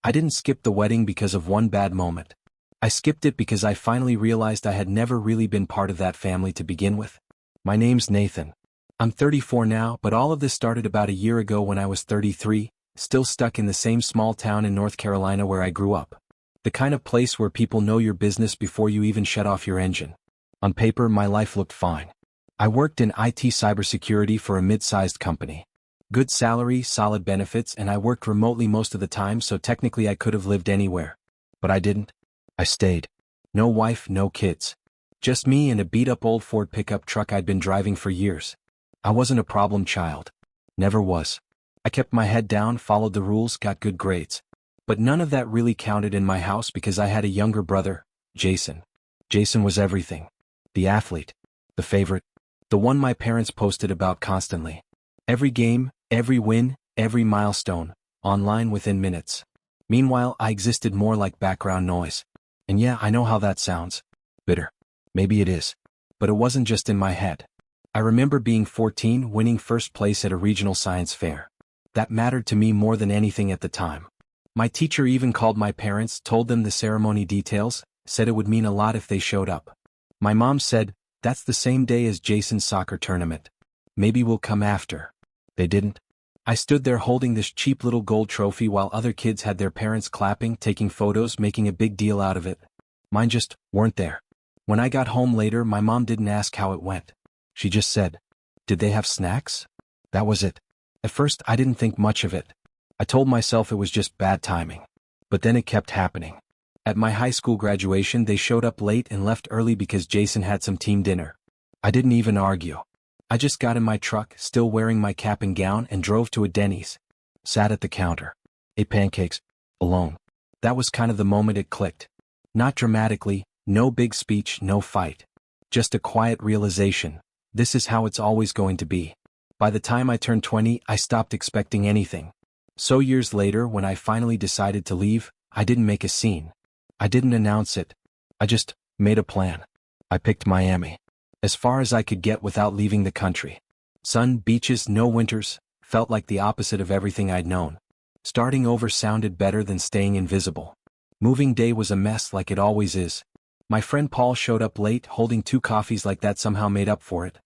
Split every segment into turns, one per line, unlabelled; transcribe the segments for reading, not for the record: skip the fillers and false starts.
I didn't skip the wedding because of one bad moment. I skipped it because I finally realized I had never really been part of that family to begin with. My name's Nathan. I'm 34 now, but all of this started about a year ago when I was 33, still stuck in the same small town in North Carolina where I grew up. The kind of place where people know your business before you even shut off your engine. On paper, my life looked fine. I worked in IT cybersecurity for a mid-sized company. Good salary, solid benefits, and I worked remotely most of the time, so technically I could have lived anywhere. But I didn't. I stayed. No wife, no kids. Just me and a beat-up old Ford pickup truck I'd been driving for years. I wasn't a problem child. Never was. I kept my head down, followed the rules, got good grades. But none of that really counted in my house because I had a younger brother, Jason. Jason was everything. The athlete. The favorite. The one my parents posted about constantly. Every game, every win, every milestone, online within minutes. Meanwhile, I existed more like background noise. And yeah, I know how that sounds. Bitter. Maybe it is. But it wasn't just in my head. I remember being 14, winning first place at a regional science fair. That mattered to me more than anything at the time. My teacher even called my parents, told them the ceremony details, said it would mean a lot if they showed up. My mom said, "That's the same day as Jason's soccer tournament. Maybe we'll come after." They didn't. I stood there holding this cheap little gold trophy while other kids had their parents clapping, taking photos, making a big deal out of it. Mine just weren't there. When I got home later, my mom didn't ask how it went. She just said, "Did they have snacks?" That was it. At first, I didn't think much of it. I told myself it was just bad timing. But then it kept happening. At my high school graduation, they showed up late and left early because Jason had some team dinner. I didn't even argue. I just got in my truck, still wearing my cap and gown, and drove to a Denny's. Sat at the counter. Ate pancakes. Alone. That was kind of the moment it clicked. Not dramatically, no big speech, no fight. Just a quiet realization. This is how it's always going to be. By the time I turned 20, I stopped expecting anything. So years later, when I finally decided to leave, I didn't make a scene. I didn't announce it. I just made a plan. I picked Miami. As far as I could get without leaving the country. Sun, beaches, no winters, felt like the opposite of everything I'd known. Starting over sounded better than staying invisible. Moving day was a mess like it always is. My friend Paul showed up late, holding 2 coffees like that somehow made up for it.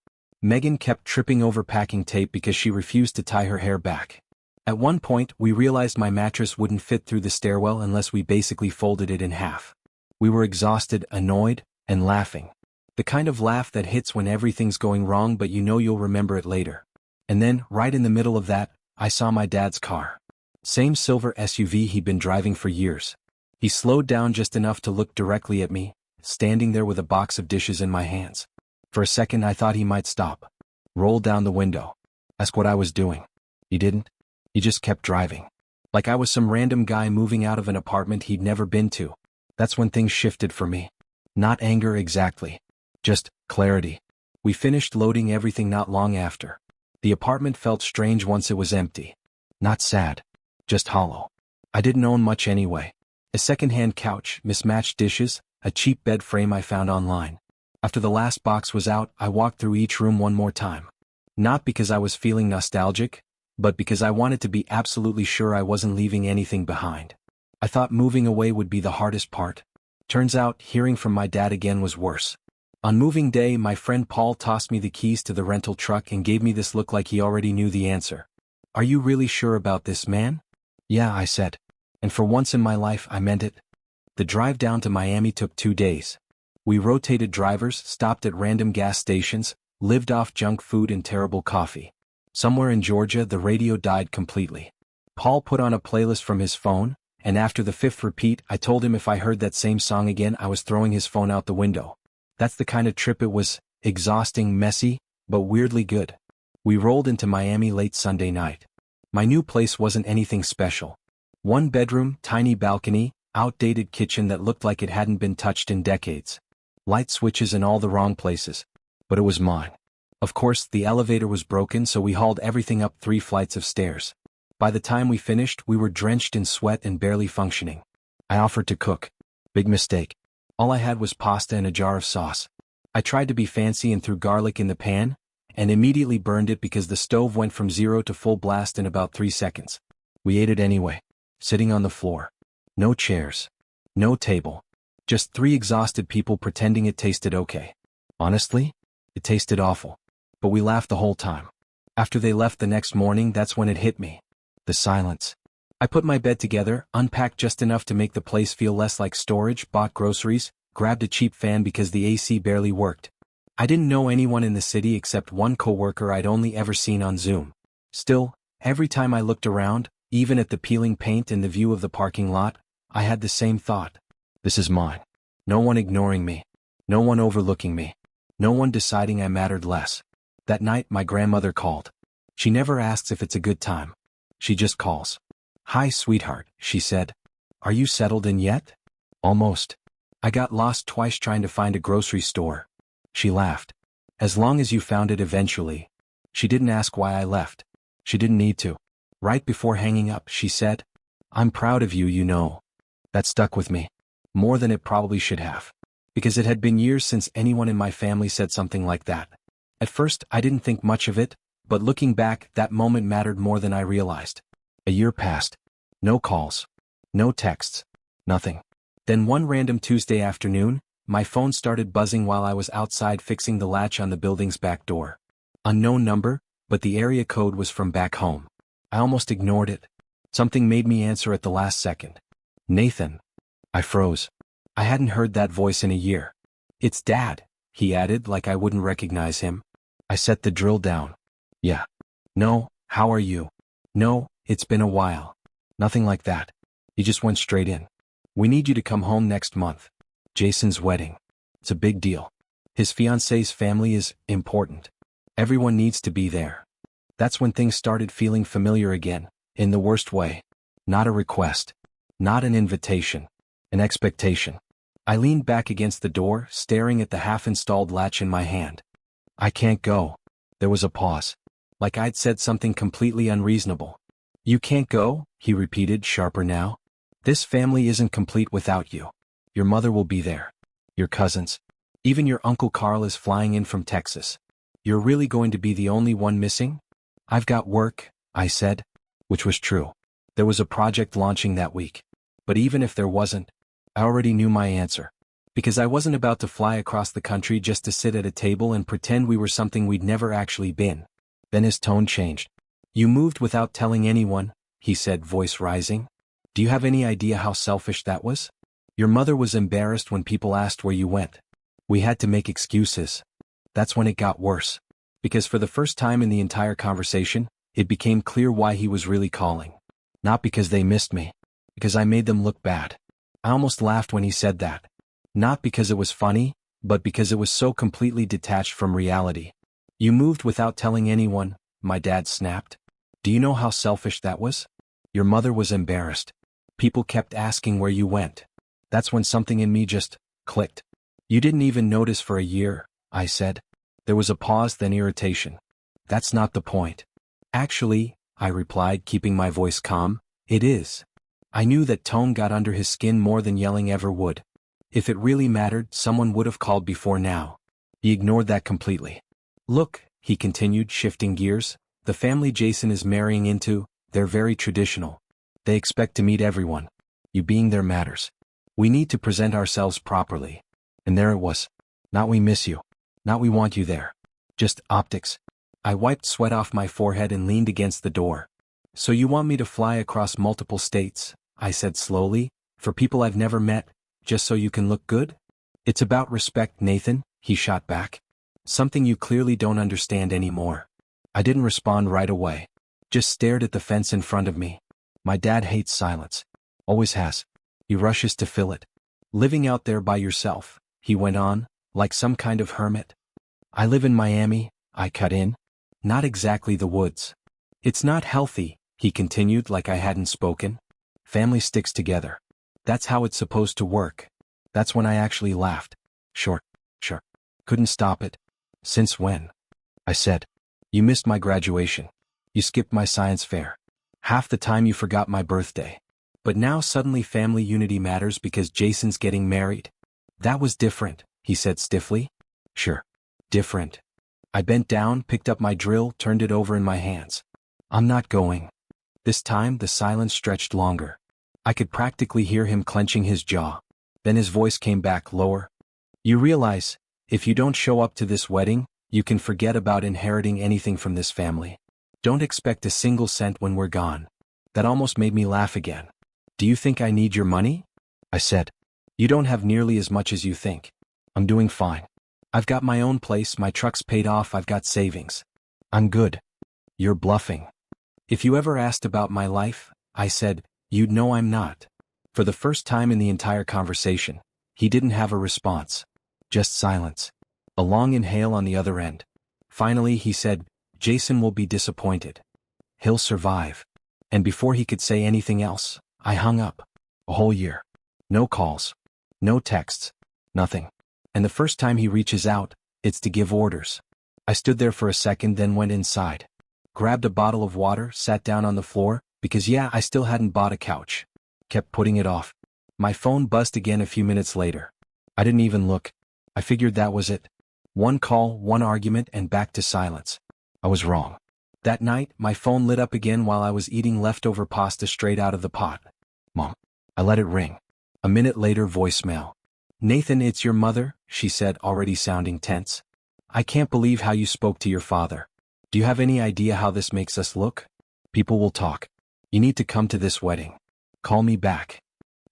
Megan kept tripping over packing tape because she refused to tie her hair back. At one point, we realized my mattress wouldn't fit through the stairwell unless we basically folded it in half. We were exhausted, annoyed, and laughing. The kind of laugh that hits when everything's going wrong but you know you'll remember it later. And then, right in the middle of that, I saw my dad's car. Same silver SUV he'd been driving for years. He slowed down just enough to look directly at me, standing there with a box of dishes in my hands. For a second I thought he might stop. Roll down the window. Ask what I was doing. He didn't. He just kept driving. Like I was some random guy moving out of an apartment he'd never been to. That's when things shifted for me. Not anger exactly. Just clarity. We finished loading everything not long after. The apartment felt strange once it was empty. Not sad. Just hollow. I didn't own much anyway. A second-hand couch, mismatched dishes, a cheap bed frame I found online. After the last box was out, I walked through each room one more time. Not because I was feeling nostalgic, but because I wanted to be absolutely sure I wasn't leaving anything behind. I thought moving away would be the hardest part. Turns out, hearing from my dad again was worse. On moving day, my friend Paul tossed me the keys to the rental truck and gave me this look like he already knew the answer. "Are you really sure about this, man?" "Yeah," I said. And for once in my life, I meant it. The drive down to Miami took 2 days. We rotated drivers, stopped at random gas stations, lived off junk food and terrible coffee. Somewhere in Georgia, the radio died completely. Paul put on a playlist from his phone, and after the 5th repeat, I told him if I heard that same song again, I was throwing his phone out the window. That's the kind of trip it was. Exhausting, messy, but weirdly good. We rolled into Miami late Sunday night. My new place wasn't anything special. 1 bedroom, tiny balcony, outdated kitchen that looked like it hadn't been touched in decades. Light switches in all the wrong places. But it was mine. Of course, the elevator was broken, so we hauled everything up 3 flights of stairs. By the time we finished, we were drenched in sweat and barely functioning. I offered to cook. Big mistake. All I had was pasta and a jar of sauce. I tried to be fancy and threw garlic in the pan, and immediately burned it because the stove went from 0 to full blast in about 3 seconds. We ate it anyway, sitting on the floor. No chairs. No table. Just three exhausted people pretending it tasted okay. Honestly, it tasted awful. But we laughed the whole time. After they left the next morning, that's when it hit me. The silence. I put my bed together, unpacked just enough to make the place feel less like storage, bought groceries, grabbed a cheap fan because the AC barely worked. I didn't know anyone in the city except one coworker I'd only ever seen on Zoom. Still, every time I looked around, even at the peeling paint and the view of the parking lot, I had the same thought. This is mine. No one ignoring me. No one overlooking me. No one deciding I mattered less. That night my grandmother called. She never asks if it's a good time. She just calls. "Hi, sweetheart," she said. "Are you settled in yet?" "Almost. I got lost twice trying to find a grocery store." She laughed. "As long as you found it eventually." She didn't ask why I left. She didn't need to. Right before hanging up, she said, "I'm proud of you, you know." That stuck with me. More than it probably should have. Because it had been years since anyone in my family said something like that. At first, I didn't think much of it, but looking back, that moment mattered more than I realized. A year passed. No calls. No texts. Nothing. Then one random Tuesday afternoon, my phone started buzzing while I was outside fixing the latch on the building's back door. Unknown number, but the area code was from back home. I almost ignored it. Something made me answer at the last second. "Nathan." I froze. I hadn't heard that voice in a year. "It's Dad," he added like I wouldn't recognize him. I set the drill down. "Yeah. No, how are you?" "No, it's been a while." Nothing like that. He just went straight in. "We need you to come home next month. Jason's wedding. It's a big deal. His fiancée's family is important. Everyone needs to be there." That's when things started feeling familiar again, in the worst way. Not a request. Not an invitation. An expectation. I leaned back against the door, staring at the half-installed latch in my hand. "I can't go." There was a pause. Like I'd said something completely unreasonable. "You can't go?" he repeated, sharper now. "This family isn't complete without you. Your mother will be there. Your cousins. Even your Uncle Carl is flying in from Texas. You're really going to be the only one missing?" "I've got work," I said. Which was true. There was a project launching that week. But even if there wasn't, I already knew my answer. Because I wasn't about to fly across the country just to sit at a table and pretend we were something we'd never actually been. Then his tone changed. "You moved without telling anyone," he said, voice rising. "Do you have any idea how selfish that was? Your mother was embarrassed when people asked where you went. We had to make excuses." That's when it got worse. Because for the first time in the entire conversation, it became clear why he was really calling. Not because they missed me. Because I made them look bad. I almost laughed when he said that. Not because it was funny, but because it was so completely detached from reality. "You moved without telling anyone," my dad snapped. "Do you know how selfish that was? Your mother was embarrassed. People kept asking where you went." That's when something in me just clicked. "You didn't even notice for a year," I said. There was a pause, then irritation. "That's not the point." "Actually," I replied, keeping my voice calm, "it is." I knew that tone got under his skin more than yelling ever would. If it really mattered, someone would have called before now. He ignored that completely. "Look," he continued, shifting gears, "the family Jason is marrying into, they're very traditional. They expect to meet everyone. You being there matters. We need to present ourselves properly." And there it was. Not "we miss you." Not "we want you there." Just optics. I wiped sweat off my forehead and leaned against the door. "So you want me to fly across multiple states," I said slowly, "for people I've never met, just so you can look good?" "It's about respect, Nathan," he shot back. "Something you clearly don't understand anymore." I didn't respond right away. Just stared at the fence in front of me. My dad hates silence. Always has. He rushes to fill it. "Living out there by yourself," he went on, like some kind of hermit. "I live in Miami," I cut in. "Not exactly the woods." "It's not healthy," he continued like I hadn't spoken. "Family sticks together. That's how it's supposed to work." That's when I actually laughed. Sure. Couldn't stop it. "Since when?" I said. "You missed my graduation. You skipped my science fair. Half the time you forgot my birthday. But now suddenly family unity matters because Jason's getting married." "That was different," he said stiffly. "Sure. Different." I bent down, picked up my drill, turned it over in my hands. "I'm not going." This time the silence stretched longer. I could practically hear him clenching his jaw. Then his voice came back lower. You realize, if you don't show up to this wedding, you can forget about inheriting anything from this family. Don't expect a single cent when we're gone. That almost made me laugh again. Do you think I need your money? I said. You don't have nearly as much as you think. I'm doing fine. I've got my own place, my truck's paid off, I've got savings. I'm good. You're bluffing. If you ever asked about my life, I said, you'd know I'm not. For the first time in the entire conversation, he didn't have a response. Just silence. A long inhale on the other end. Finally he said, Jason will be disappointed. He'll survive. And before he could say anything else, I hung up. A whole year. No calls. No texts. Nothing. And the first time he reaches out, it's to give orders. I stood there for a second, then went inside. Grabbed a bottle of water, sat down on the floor, because I still hadn't bought a couch. Kept putting it off. My phone buzzed again a few minutes later. I didn't even look. I figured that was it. One call, one argument, and back to silence. I was wrong. That night, my phone lit up again while I was eating leftover pasta straight out of the pot. Mom. I let it ring. A minute later, voicemail. Nathan, it's your mother, she said, already sounding tense. I can't believe how you spoke to your father. Do you have any idea how this makes us look? People will talk. You need to come to this wedding. Call me back.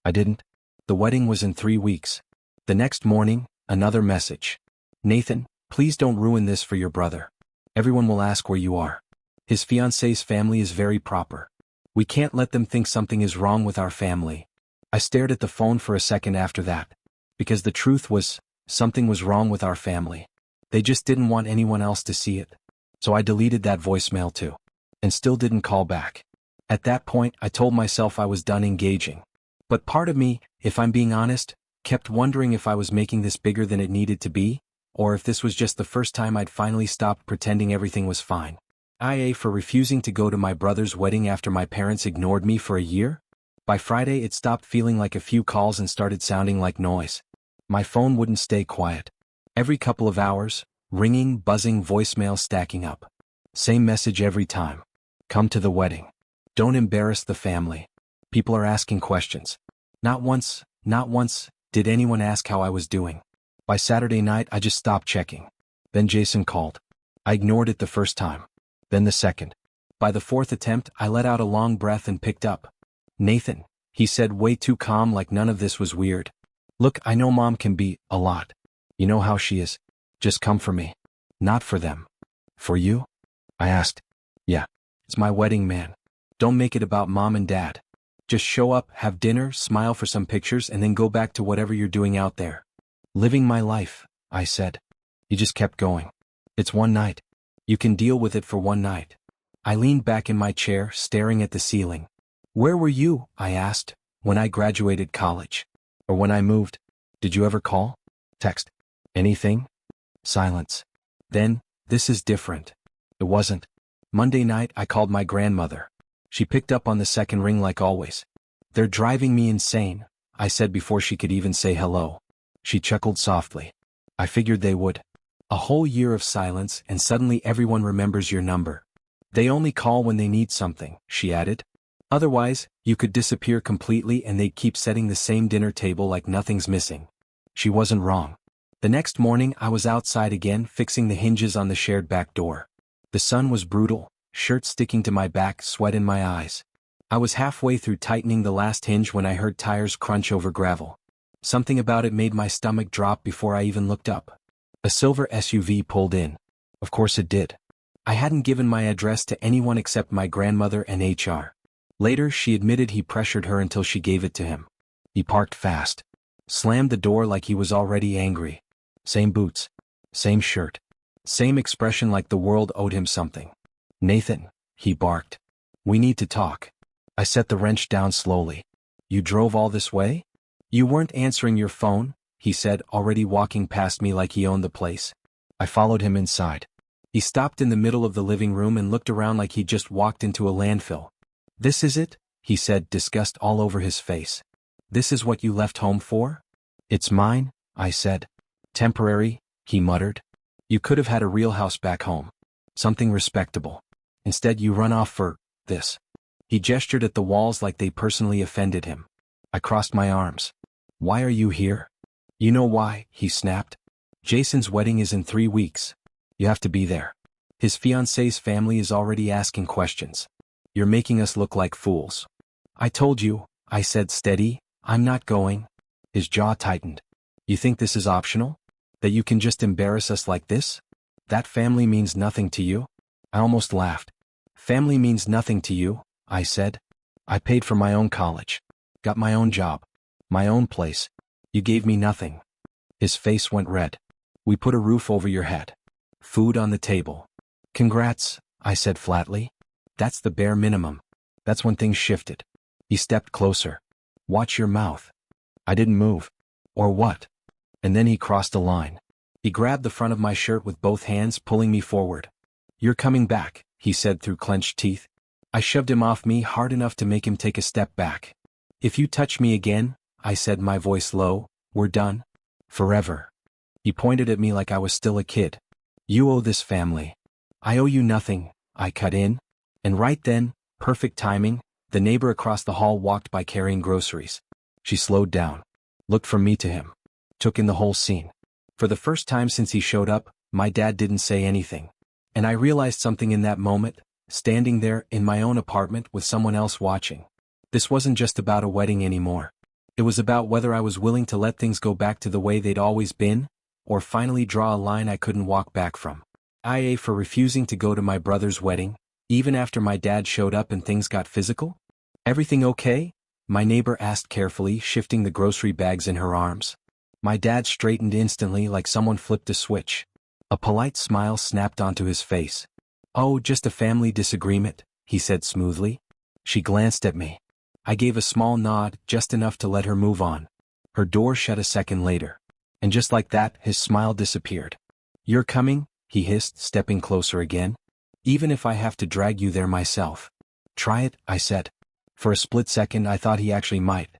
I didn't. The wedding was in 3 weeks. The next morning, another message. Nathan, please don't ruin this for your brother. Everyone will ask where you are. His fiancée's family is very proper. We can't let them think something is wrong with our family. I stared at the phone for a second after that. Because the truth was, something was wrong with our family. They just didn't want anyone else to see it. So I deleted that voicemail too. And still didn't call back. At that point, I told myself I was done engaging. But part of me, if I'm being honest, kept wondering if I was making this bigger than it needed to be, or if this was just the first time I'd finally stopped pretending everything was fine. IA for refusing to go to my brother's wedding after my parents ignored me for a year? By Friday it stopped feeling like a few calls and started sounding like noise. My phone wouldn't stay quiet. Every couple of hours, ringing, buzzing, voicemail stacking up. Same message every time. Come to the wedding. Don't embarrass the family. People are asking questions. Not once did anyone ask how I was doing. By Saturday night I just stopped checking. Then Jason called. I ignored it the first time. Then the second. By the fourth attempt I let out a long breath and picked up. Nathan, he said, way too calm, like none of this was weird. Look, I know Mom can be a lot. You know how she is. Just come for me. Not for them. For you? I asked. Yeah. It's my wedding, man. Don't make it about Mom and Dad. Just show up, have dinner, smile for some pictures, and then go back to whatever you're doing out there. Living my life, I said. He just kept going. It's one night. You can deal with it for one night. I leaned back in my chair, staring at the ceiling. Where were you, I asked, when I graduated college? Or when I moved? Did you ever call? Text? Anything? Silence. Then, this is different. It wasn't. Monday night I called my grandmother. She picked up on the second ring like always. They're driving me insane, I said before she could even say hello. She chuckled softly. I figured they would. A whole year of silence and suddenly everyone remembers your number. They only call when they need something, she added. Otherwise, you could disappear completely and they'd keep setting the same dinner table like nothing's missing. She wasn't wrong. The next morning I was outside again, fixing the hinges on the shared back door. The sun was brutal, shirt sticking to my back, sweat in my eyes. I was halfway through tightening the last hinge when I heard tires crunch over gravel. Something about it made my stomach drop before I even looked up. A silver SUV pulled in. Of course it did. I hadn't given my address to anyone except my grandmother and HR. Later she admitted he pressured her until she gave it to him. He parked fast. Slammed the door like he was already angry. Same boots. Same shirt. Same expression like the world owed him something. Nathan, he barked. We need to talk. I set the wrench down slowly. You drove all this way? You weren't answering your phone, he said, already walking past me like he owned the place. I followed him inside. He stopped in the middle of the living room and looked around like he'd just walked into a landfill. This is it? He said, disgust all over his face. This is what you left home for? It's mine, I said. Temporary, he muttered. You could have had a real house back home. Something respectable. Instead you run off for this. He gestured at the walls like they personally offended him. I crossed my arms. Why are you here? You know why, he snapped. Jason's wedding is in 3 weeks. You have to be there. His fiancée's family is already asking questions. You're making us look like fools. I told you, I said steady, I'm not going. His jaw tightened. You think this is optional? That you can just embarrass us like this? That family means nothing to you? I almost laughed. Family means nothing to you, I said. I paid for my own college. Got my own job. My own place. You gave me nothing. His face went red. We put a roof over your head. Food on the table. Congrats, I said flatly. That's the bare minimum. That's when things shifted. He stepped closer. Watch your mouth. I didn't move. Or what? And then he crossed a line. He grabbed the front of my shirt with both hands, pulling me forward. You're coming back, he said through clenched teeth. I shoved him off me hard enough to make him take a step back. If you touch me again, I said, my voice low, we're done. Forever. He pointed at me like I was still a kid. You owe this family. I owe you nothing, I cut in. And right then, perfect timing, the neighbor across the hall walked by carrying groceries. She slowed down, looked from me to him, took in the whole scene. For the first time since he showed up, my dad didn't say anything. And I realized something in that moment, standing there in my own apartment with someone else watching. This wasn't just about a wedding anymore. It was about whether I was willing to let things go back to the way they'd always been, or finally draw a line I couldn't walk back from. IA for refusing to go to my brother's wedding, even after my dad showed up and things got physical? Everything okay? My neighbor asked carefully, shifting the grocery bags in her arms. My dad straightened instantly like someone flipped a switch. A polite smile snapped onto his face. Oh, just a family disagreement, he said smoothly. She glanced at me. I gave a small nod, just enough to let her move on. Her door shut a second later. And just like that, his smile disappeared. You're coming? He hissed, stepping closer again. Even if I have to drag you there myself. Try it, I said. For a split second I thought he actually might.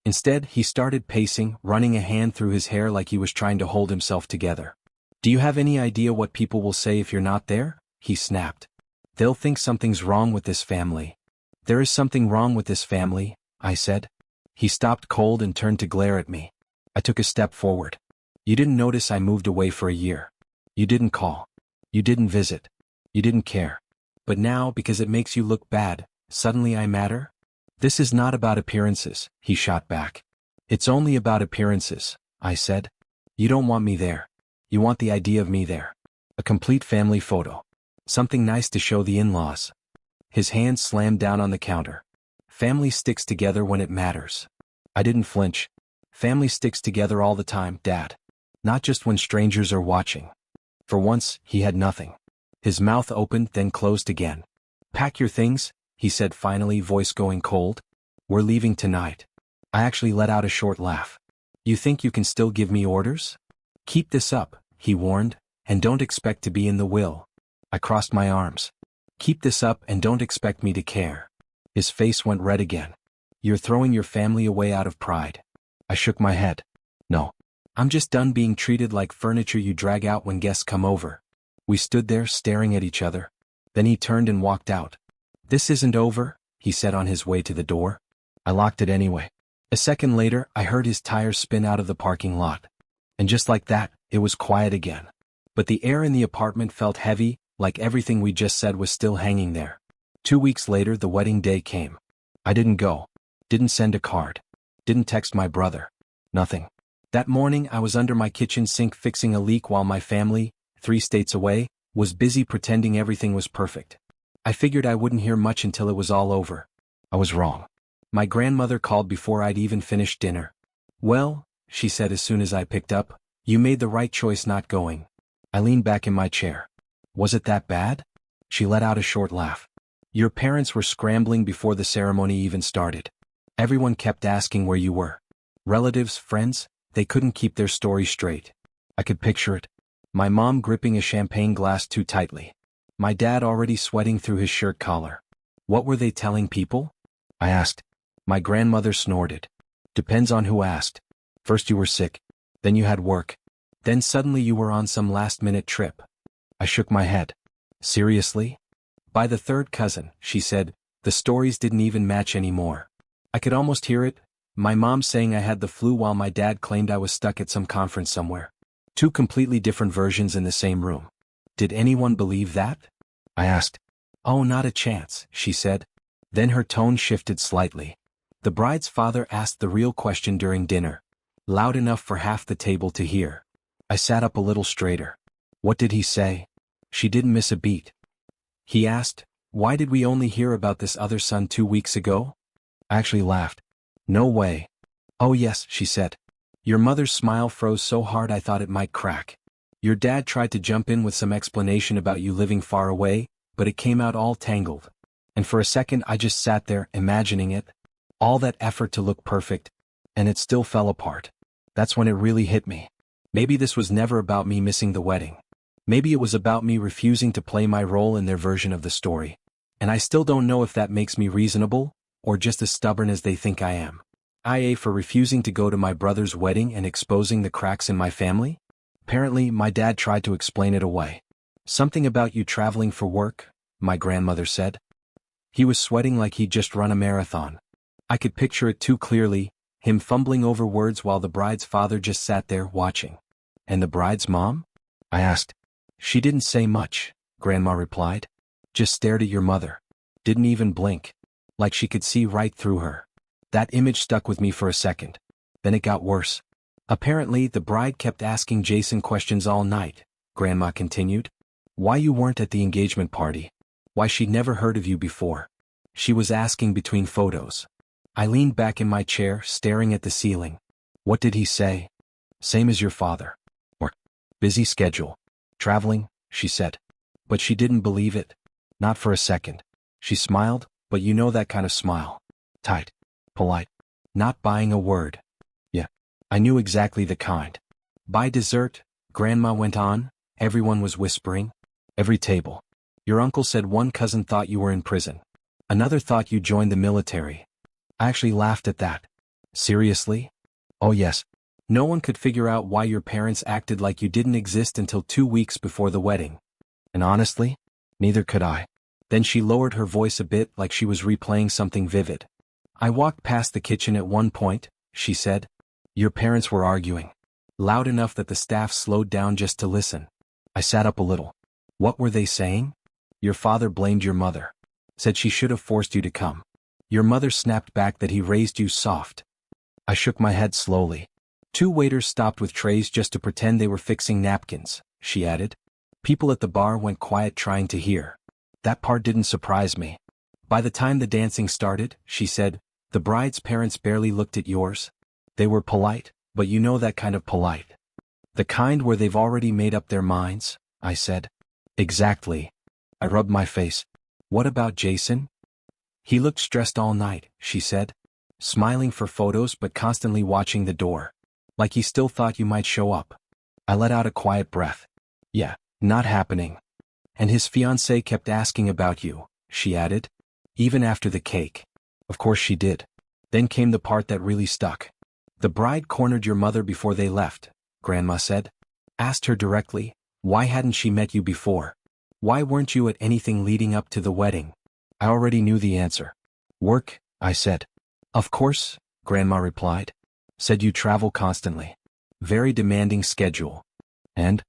Instead, he started pacing, running a hand through his hair like he was trying to hold himself together. Do you have any idea what people will say if you're not there? He snapped. They'll think something's wrong with this family. There is something wrong with this family, I said. He stopped cold and turned to glare at me. I took a step forward. You didn't notice I moved away for a year. You didn't call. You didn't visit. You didn't care. But now, because it makes you look bad, suddenly I matter? This is not about appearances, he shot back. It's only about appearances, I said. You don't want me there. You want the idea of me there. A complete family photo. Something nice to show the in-laws. His hand slammed down on the counter. Family sticks together when it matters. I didn't flinch. Family sticks together all the time, Dad. Not just when strangers are watching. For once, he had nothing. His mouth opened, then closed again. Pack your things, he said finally, voice going cold. We're leaving tonight. I actually let out a short laugh. You think you can still give me orders? Keep this up, he warned, and don't expect to be in the will. I crossed my arms. Keep this up and don't expect me to care. His face went red again. You're throwing your family away out of pride. I shook my head. No. I'm just done being treated like furniture you drag out when guests come over. We stood there staring at each other. Then he turned and walked out. This isn't over, he said on his way to the door. I locked it anyway. A second later, I heard his tires spin out of the parking lot. And just like that, it was quiet again. But the air in the apartment felt heavy, like everything we just said was still hanging there. 2 weeks later, the wedding day came. I didn't go. Didn't send a card. Didn't text my brother. Nothing. That morning, I was under my kitchen sink fixing a leak while my family, 3 states away, was busy pretending everything was perfect. I figured I wouldn't hear much until it was all over. I was wrong. My grandmother called before I'd even finished dinner. Well, she said as soon as I picked up, you made the right choice not going. I leaned back in my chair. Was it that bad? She let out a short laugh. Your parents were scrambling before the ceremony even started. Everyone kept asking where you were. Relatives, friends, they couldn't keep their story straight. I could picture it. My mom gripping a champagne glass too tightly. My dad already sweating through his shirt collar. What were they telling people? I asked. My grandmother snorted. Depends on who asked. First you were sick. Then you had work. Then suddenly you were on some last-minute trip. I shook my head. Seriously? By the third cousin, she said, The stories didn't even match anymore. I could almost hear it, my mom saying I had the flu while my dad claimed I was stuck at some conference somewhere. Two completely different versions in the same room. Did anyone believe that? I asked. Oh, not a chance, she said. Then her tone shifted slightly. The bride's father asked the real question during dinner, loud enough for half the table to hear. I sat up a little straighter. What did he say? She didn't miss a beat. He asked, why did we only hear about this other son 2 weeks ago? I actually laughed. No way. Oh yes, she said. Your mother's smile froze so hard I thought it might crack. Your dad tried to jump in with some explanation about you living far away, but it came out all tangled. And for a second I just sat there, imagining it. All that effort to look perfect, and it still fell apart. That's when it really hit me. Maybe this was never about me missing the wedding. Maybe it was about me refusing to play my role in their version of the story. And I still don't know if that makes me reasonable, or just as stubborn as they think I am. IA for refusing to go to my brother's wedding and exposing the cracks in my family? Apparently, my dad tried to explain it away. Something about you traveling for work, my grandmother said. He was sweating like he'd just run a marathon. I could picture it too clearly, him fumbling over words while the bride's father just sat there watching. And the bride's mom? I asked. She didn't say much, Grandma replied. Just stared at your mother. Didn't even blink. Like she could see right through her. That image stuck with me for a second. Then it got worse. Apparently, the bride kept asking Jason questions all night, Grandma continued. Why you weren't at the engagement party. Why she'd never heard of you before. She was asking between photos. I leaned back in my chair, staring at the ceiling. What did he say? Same as your father. Or, busy schedule. Traveling, she said. But she didn't believe it. Not for a second. She smiled, but you know that kind of smile. Tight. Polite. Not buying a word. Yeah. I knew exactly the kind. By dessert, Grandma went on, everyone was whispering. Every table. Your uncle said one cousin thought you were in prison. Another thought you joined the military. I actually laughed at that. Seriously? Oh yes. No one could figure out why your parents acted like you didn't exist until 2 weeks before the wedding. And honestly, neither could I. Then she lowered her voice a bit like she was replaying something vivid. I walked past the kitchen at one point, she said. Your parents were arguing. Loud enough that the staff slowed down just to listen. I sat up a little. What were they saying? Your father blamed your mother. Said she should have forced you to come. Your mother snapped back that he raised you soft. I shook my head slowly. 2 waiters stopped with trays just to pretend they were fixing napkins, she added. People at the bar went quiet trying to hear. That part didn't surprise me. By the time the dancing started, she said, the bride's parents barely looked at yours. They were polite, but you know that kind of polite. The kind where they've already made up their minds, I said. Exactly. I rubbed my face. What about Jason? He looked stressed all night, she said. Smiling for photos but constantly watching the door. Like he still thought you might show up. I let out a quiet breath. Yeah, not happening. And his fiancée kept asking about you, she added. Even after the cake. Of course she did. Then came the part that really stuck. The bride cornered your mother before they left, Grandma said. Asked her directly, why hadn't she met you before? Why weren't you at anything leading up to the wedding? I already knew the answer. Work, I said. Of course, Grandma replied. Said you travel constantly. Very demanding schedule. And?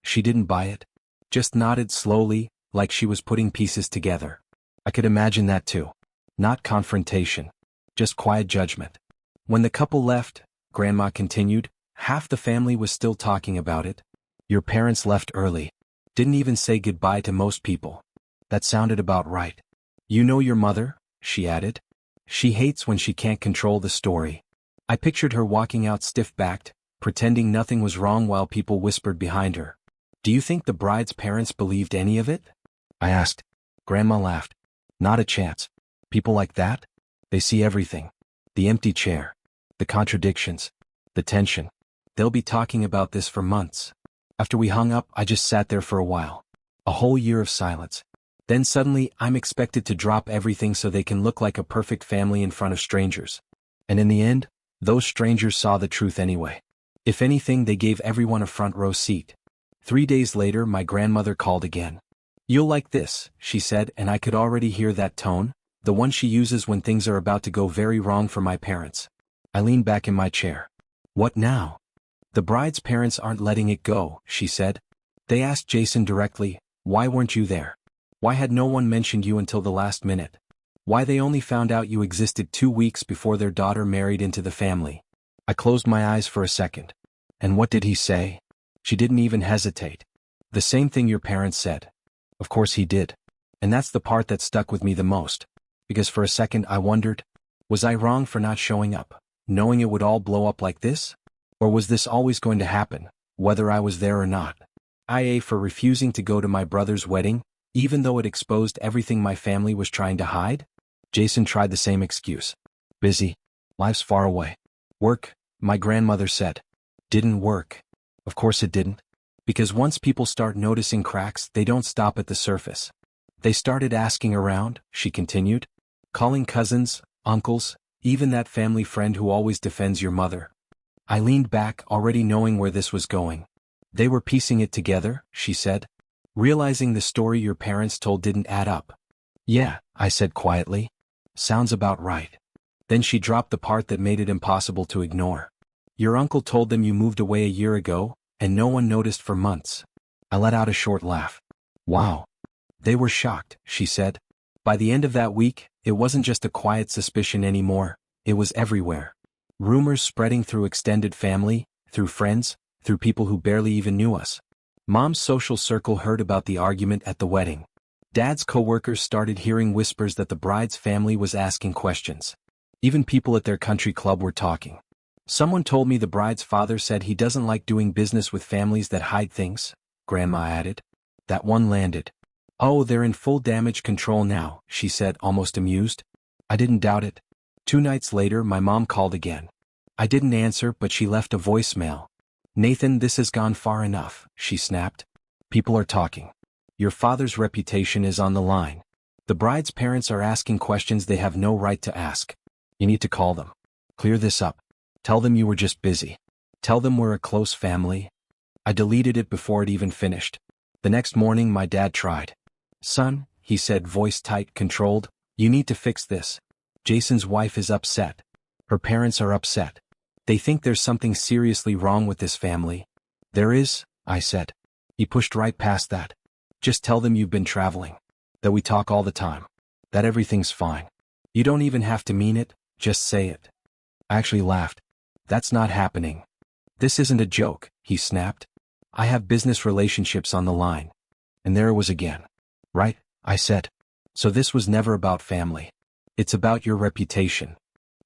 She didn't buy it. Just nodded slowly, like she was putting pieces together. I could imagine that too. Not confrontation. Just quiet judgment. When the couple left, Grandma continued, half the family was still talking about it. Your parents left early. Didn't even say goodbye to most people. That sounded about right. You know your mother, she added. She hates when she can't control the story. I pictured her walking out stiff-backed, pretending nothing was wrong while people whispered behind her. Do you think the bride's parents believed any of it? I asked. Grandma laughed. Not a chance. People like that? They see everything. The empty chair. The contradictions. The tension. They'll be talking about this for months. After we hung up, I just sat there for a while. A whole year of silence. Then suddenly, I'm expected to drop everything so they can look like a perfect family in front of strangers. And in the end, those strangers saw the truth anyway. If anything, they gave everyone a front row seat. 3 days later, my grandmother called again. You'll like this, she said, and I could already hear that tone, The one she uses when things are about to go very wrong for my parents. I leaned back in my chair. What now? The bride's parents aren't letting it go, she said. They asked Jason directly, why weren't you there? Why had no one mentioned you until the last minute? Why they only found out you existed 2 weeks before their daughter married into the family. I closed my eyes for a second. And what did he say? She didn't even hesitate. The same thing your parents said. Of course he did. And that's the part that stuck with me the most. Because for a second I wondered, was I wrong for not showing up, knowing it would all blow up like this? Or was this always going to happen, whether I was there or not? IA for refusing to go to my brother's wedding, even though it exposed everything my family was trying to hide? Jason tried the same excuse. Busy. Life's far away. Work, my grandmother said. Didn't work. Of course it didn't. Because once people start noticing cracks, they don't stop at the surface. They started asking around, she continued. Calling cousins, uncles, even that family friend who always defends your mother. I leaned back, already knowing where this was going. They were piecing it together, she said. Realizing the story your parents told didn't add up. Yeah, I said quietly. Sounds about right. Then she dropped the part that made it impossible to ignore. Your uncle told them you moved away a year ago, and no one noticed for months. I let out a short laugh. Wow. They were shocked, she said. By the end of that week, it wasn't just a quiet suspicion anymore, it was everywhere. Rumors spreading through extended family, through friends, through people who barely even knew us. Mom's social circle heard about the argument at the wedding. Dad's coworkers started hearing whispers that the bride's family was asking questions. Even people at their country club were talking. Someone told me the bride's father said he doesn't like doing business with families that hide things, Grandma added. That one landed. Oh, they're in full damage control now, she said, almost amused. I didn't doubt it. 2 nights later, my mom called again. I didn't answer, but she left a voicemail. Nathan, this has gone far enough, she snapped. People are talking. Your father's reputation is on the line. The bride's parents are asking questions they have no right to ask. You need to call them. Clear this up. Tell them you were just busy. Tell them we're a close family. I deleted it before it even finished. The next morning my dad tried. Son, he said, voice tight, controlled, you need to fix this. Jason's wife is upset. Her parents are upset. They think there's something seriously wrong with this family. There is, I said. He pushed right past that. Just tell them you've been traveling. That we talk all the time. That everything's fine. You don't even have to mean it, just say it. I actually laughed. That's not happening. This isn't a joke, he snapped. I have business relationships on the line. And there it was again. Right, I said. So this was never about family. It's about your reputation.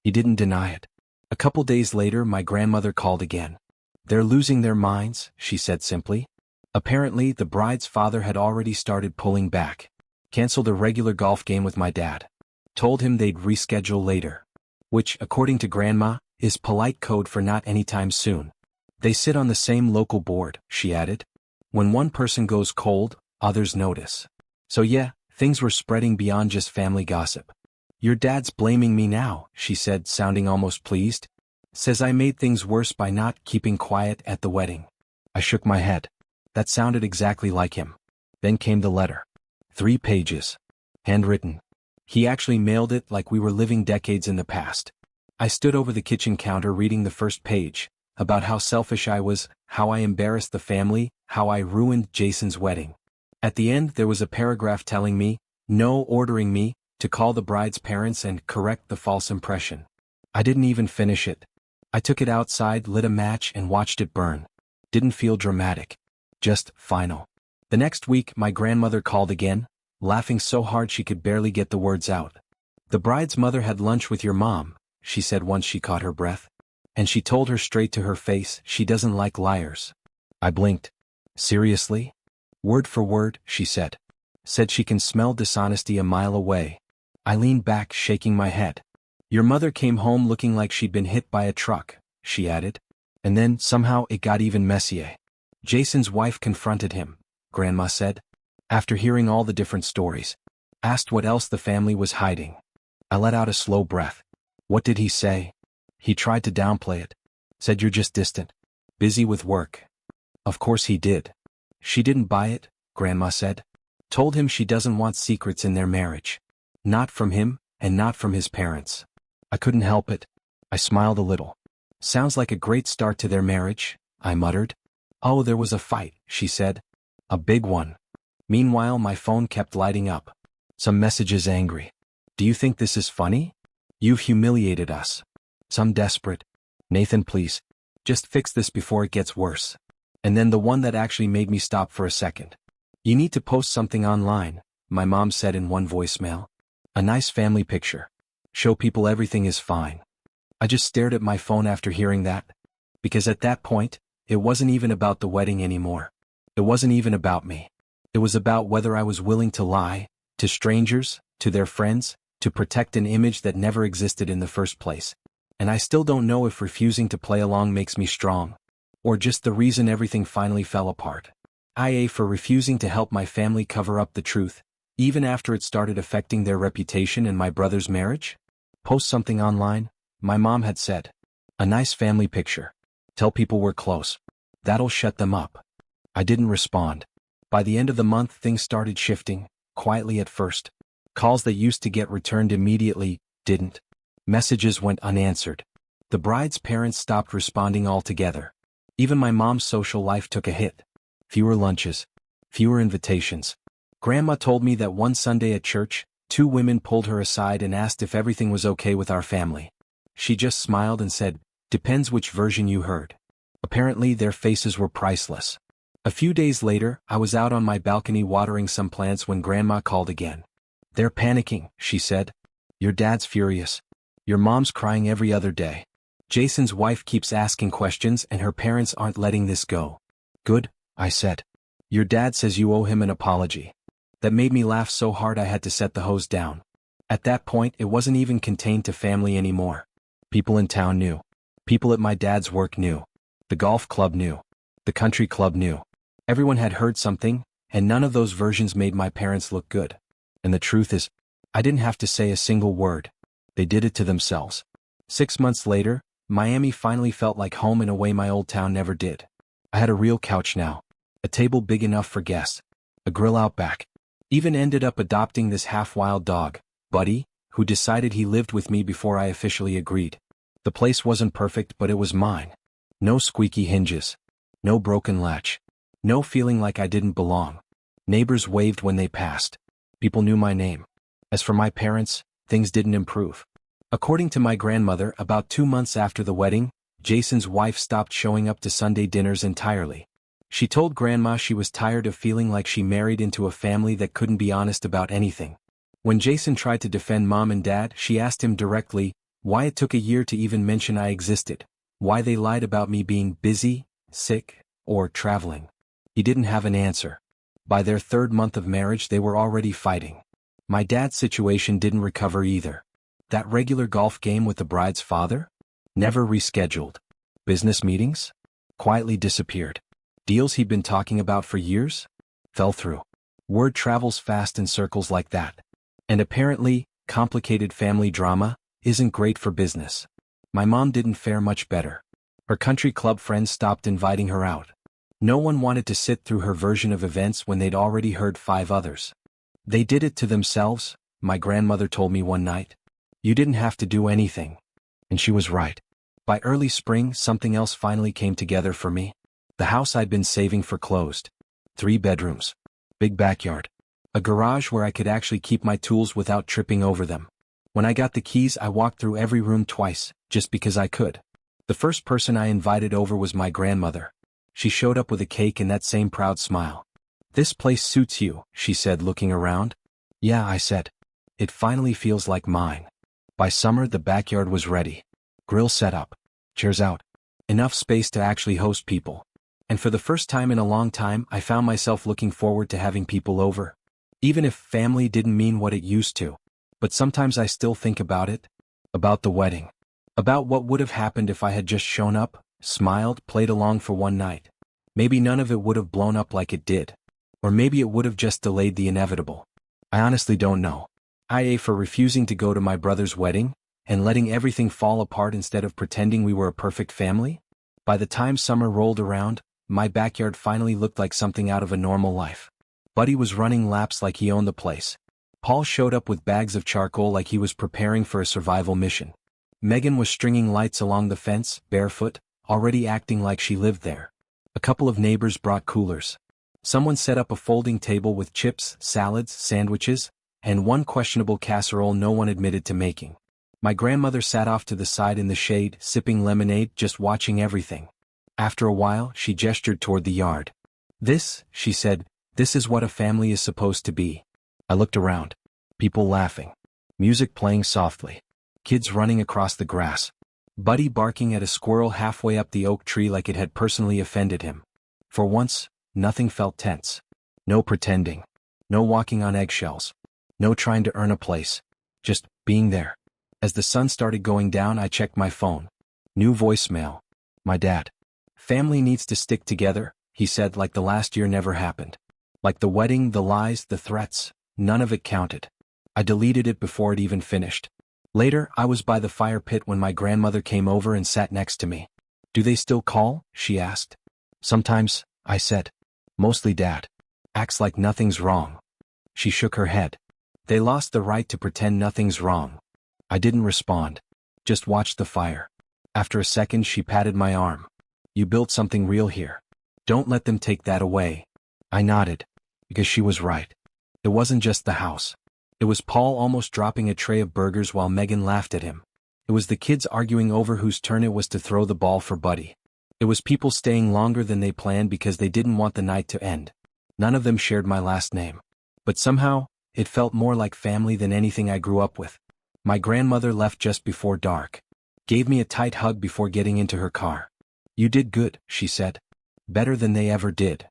He didn't deny it. A couple days later, my grandmother called again. They're losing their minds, she said simply. Apparently, the bride's father had already started pulling back. Canceled a regular golf game with my dad. Told him they'd reschedule later. Which, according to Grandma, is polite code for not anytime soon. They sit on the same local board, she added. When one person goes cold, others notice. So yeah, things were spreading beyond just family gossip. Your dad's blaming me now, she said, sounding almost pleased. Says I made things worse by not keeping quiet at the wedding. I shook my head. That sounded exactly like him. Then came the letter. 3 pages. Handwritten. He actually mailed it like we were living decades in the past. I stood over the kitchen counter reading the first page, about how selfish I was, how I embarrassed the family, how I ruined Jason's wedding. At the end there was a paragraph telling me, no, ordering me, to call the bride's parents and correct the false impression. I didn't even finish it. I took it outside, lit a match and watched it burn. Didn't feel dramatic. Just final. The next week my grandmother called again, laughing so hard she could barely get the words out. The bride's mother had lunch with your mom, she said once she caught her breath. And she told her straight to her face she doesn't like liars. I blinked. Seriously? Word for word, she said. Said she can smell dishonesty a mile away. I leaned back, shaking my head. Your mother came home looking like she'd been hit by a truck, she added. And then, somehow, it got even messier. Jason's wife confronted him, Grandma said. After hearing all the different stories. Asked what else the family was hiding. I let out a slow breath. What did he say? He tried to downplay it. Said you're just distant. Busy with work. Of course he did. She didn't buy it, Grandma said. Told him she doesn't want secrets in their marriage. Not from him, and not from his parents. I couldn't help it. I smiled a little. Sounds like a great start to their marriage, I muttered. Oh, there was a fight, she said. A big one. Meanwhile, my phone kept lighting up. Some messages angry. Do you think this is funny? You've humiliated us. Some desperate. Nathan, please. Just fix this before it gets worse. And then the one that actually made me stop for a second. You need to post something online, my mom said in one voicemail. A nice family picture. Show people everything is fine. I just stared at my phone after hearing that. Because at that point, it wasn't even about the wedding anymore. It wasn't even about me. It was about whether I was willing to lie, to strangers, to their friends, to protect an image that never existed in the first place. And I still don't know if refusing to play along makes me strong, or just the reason everything finally fell apart. IA for refusing to help my family cover up the truth, even after it started affecting their reputation and my brother's marriage? Post something online, my mom had said. A nice family picture. Tell people we're close. That'll shut them up. I didn't respond. By the end of the month, things started shifting, quietly at first. Calls that used to get returned immediately didn't. Messages went unanswered. The bride's parents stopped responding altogether. Even my mom's social life took a hit. Fewer lunches. Fewer invitations. Grandma told me that one Sunday at church, 2 women pulled her aside and asked if everything was okay with our family. She just smiled and said, "Depends which version you heard." Apparently their faces were priceless. A few days later, I was out on my balcony watering some plants when Grandma called again. "They're panicking," she said. "Your dad's furious. Your mom's crying every other day. Jason's wife keeps asking questions and her parents aren't letting this go." "Good," I said. "Your dad says you owe him an apology." That made me laugh so hard I had to set the hose down. At that point, it wasn't even contained to family anymore. People in town knew. People at my dad's work knew. The golf club knew. The country club knew. Everyone had heard something, and none of those versions made my parents look good. And the truth is, I didn't have to say a single word. They did it to themselves. 6 months later, Miami finally felt like home in a way my old town never did. I had a real couch now. A table big enough for guests. A grill out back. Even ended up adopting this half-wild dog, Buddy, who decided he lived with me before I officially agreed. The place wasn't perfect, but it was mine. No squeaky hinges. No broken latch. No feeling like I didn't belong. Neighbors waved when they passed. People knew my name. As for my parents, things didn't improve. According to my grandmother, about 2 months after the wedding, Jason's wife stopped showing up to Sunday dinners entirely. She told Grandma she was tired of feeling like she married into a family that couldn't be honest about anything. When Jason tried to defend Mom and Dad, she asked him directly why it took a year to even mention I existed, why they lied about me being busy, sick, or traveling. He didn't have an answer. By their 3rd month of marriage, they were already fighting. My dad's situation didn't recover either. That regular golf game with the bride's father? Never rescheduled. Business meetings? Quietly disappeared. Deals he'd been talking about for years? Fell through. Word travels fast in circles like that. And apparently, complicated family drama isn't great for business. My mom didn't fare much better. Her country club friends stopped inviting her out. No one wanted to sit through her version of events when they'd already heard 5 others. They did it to themselves, my grandmother told me one night. You didn't have to do anything. And she was right. By early spring, something else finally came together for me. The house I'd been saving for closed. 3 bedrooms. Big backyard. A garage where I could actually keep my tools without tripping over them. When I got the keys, I walked through every room twice, just because I could. The first person I invited over was my grandmother. She showed up with a cake and that same proud smile. "This place suits you," she said, looking around. "Yeah," I said. "It finally feels like mine." By summer, the backyard was ready. Grill set up. Chairs out. Enough space to actually host people. And for the first time in a long time, I found myself looking forward to having people over. Even if family didn't mean what it used to. But sometimes I still think about it. About the wedding. About what would have happened if I had just shown up, smiled, played along for one night. Maybe none of it would have blown up like it did. Or maybe it would have just delayed the inevitable. I honestly don't know. IA for refusing to go to my brother's wedding, and letting everything fall apart instead of pretending we were a perfect family? By the time summer rolled around, my backyard finally looked like something out of a normal life. Buddy was running laps like he owned the place. Paul showed up with bags of charcoal like he was preparing for a survival mission. Megan was stringing lights along the fence, barefoot, already acting like she lived there. A couple of neighbors brought coolers. Someone set up a folding table with chips, salads, sandwiches, and one questionable casserole no one admitted to making. My grandmother sat off to the side in the shade, sipping lemonade, just watching everything. After a while, she gestured toward the yard. "This," she said, "this is what a family is supposed to be." I looked around. People laughing. Music playing softly. Kids running across the grass. Buddy barking at a squirrel halfway up the oak tree like it had personally offended him. For once, nothing felt tense. No pretending. No walking on eggshells. No trying to earn a place. Just being there. As the sun started going down, I checked my phone. New voicemail. My dad. "Family needs to stick together," he said, like the last year never happened. Like the wedding, the lies, the threats, none of it counted. I deleted it before it even finished. Later, I was by the fire pit when my grandmother came over and sat next to me. "Do they still call?" she asked. "Sometimes," I said. "Mostly Dad. Acts like nothing's wrong." She shook her head. "They lost the right to pretend nothing's wrong." I didn't respond. Just watched the fire. After a second, she patted my arm. "You built something real here. Don't let them take that away." I nodded. Because she was right. It wasn't just the house. It was Paul almost dropping a tray of burgers while Megan laughed at him. It was the kids arguing over whose turn it was to throw the ball for Buddy. It was people staying longer than they planned because they didn't want the night to end. None of them shared my last name. But somehow, it felt more like family than anything I grew up with. My grandmother left just before dark. Gave me a tight hug before getting into her car. "You did good," she said. "Better than they ever did."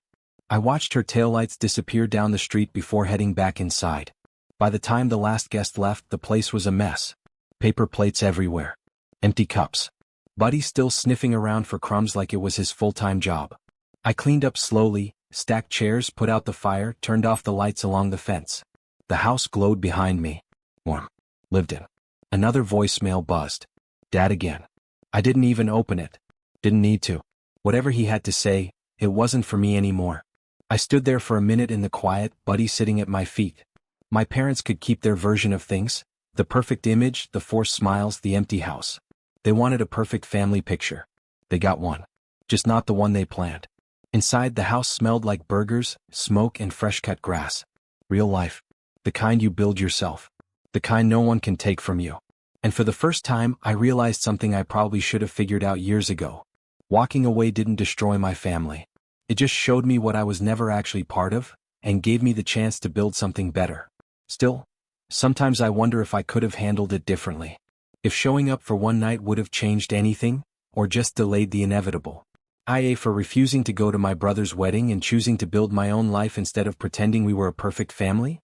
I watched her taillights disappear down the street before heading back inside. By the time the last guest left, the place was a mess. Paper plates everywhere. Empty cups. Buddy still sniffing around for crumbs like it was his full-time job. I cleaned up slowly, stacked chairs, put out the fire, turned off the lights along the fence. The house glowed behind me. Warm. Lived in. Another voicemail buzzed. Dad again. I didn't even open it. Didn't need to. Whatever he had to say, it wasn't for me anymore. I stood there for a minute in the quiet, Buddy sitting at my feet. My parents could keep their version of things. The perfect image, the forced smiles, the empty house. They wanted a perfect family picture. They got one. Just not the one they planned. Inside, the house smelled like burgers, smoke, and fresh-cut grass. Real life. The kind you build yourself. The kind no one can take from you. And for the first time, I realized something I probably should have figured out years ago. Walking away didn't destroy my family. It just showed me what I was never actually part of, and gave me the chance to build something better. Still, sometimes I wonder if I could have handled it differently. If showing up for one night would have changed anything, or just delayed the inevitable. IA for refusing to go to my brother's wedding and choosing to build my own life instead of pretending we were a perfect family?